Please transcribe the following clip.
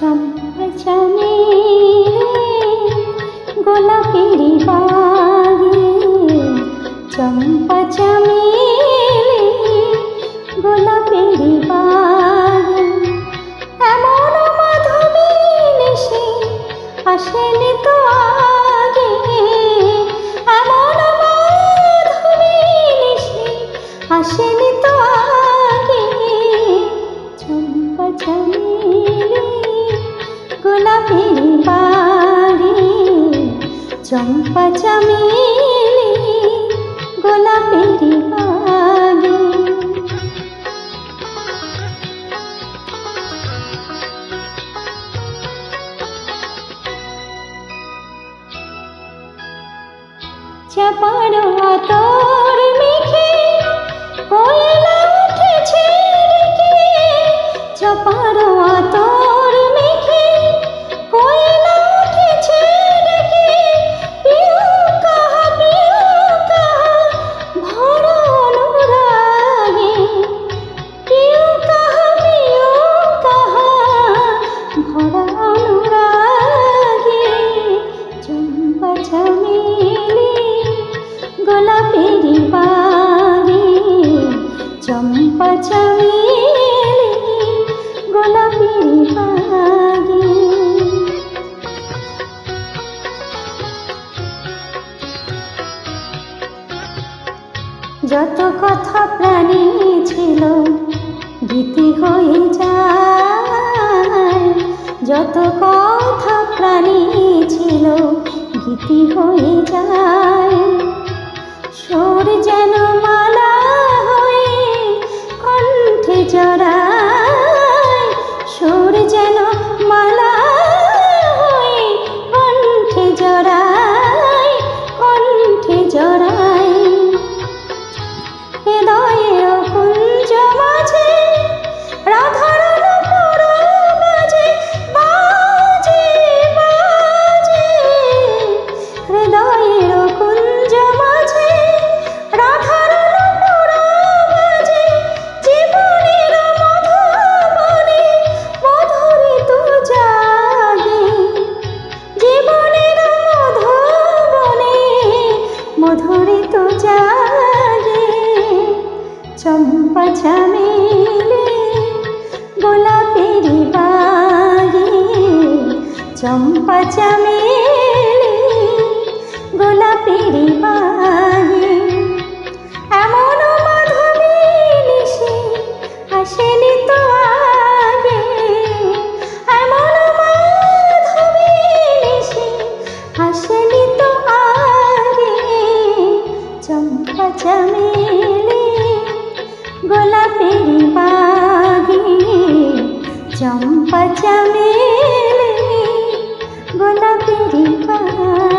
চম্পা চামেলি গোলাপেরি বাগে, চম্পা চামেলি গোলাপেরি বাগে, এমন মাধবী নিশি আসেনি তো আগে, এমন মাধবী নিশি আসেনি তো আগে। চম্পা চামেলি গোলাপেরি বাগে, চম্পা চামেলি গোলাপেরি বাগে। চাপার আতর মেখে কোয়েলা উঠেছে ডেকে, চাপার আতর মেখে কোয়েলা উঠেছে ডেকে, পিউ কাহা ভরা অনুরাগে, পিউ কাহা ভরা অনুরাগে। চম্পা চামেলি গোলাপেরি বাগে, চম্পা চামেলি গোলাপেরি বাগে। যত কথা প্রাণে ছিল গীতি হয়ে যায়, যত কথা প্রাণে ছিল গীতি হয়ে যায়। সুর যেন মালা হয়ে কণ্ঠে জড়ায়, সুর যেন মালা হয়ে কণ্ঠে জড়ায়, কণ্ঠে জড়ায়। হৃদয়ের কুঞ্জ মাঝে রাধার নূপুর বাজে, বাজে বাজে। হৃদয়ের কুঞ্জ মাঝে রাধার নূপুর বাজে, জীবনের মধুবনে মধুরিত জাগে, জীবনের মধুবনে মধুরিত জাগে। চম্পা চামেলি গোলাপেরি বাগে, চম্পা চামেলি গোলাপেরি বাগে, এমন মাধবী নিশি আসেনি তো আগে, এমন মাধবী নিশি আসেনি তো আগে। চম্পা চামেলি গোলাপেরি বাগে, চম্পা চামেলি গোলাপেরি বাগে।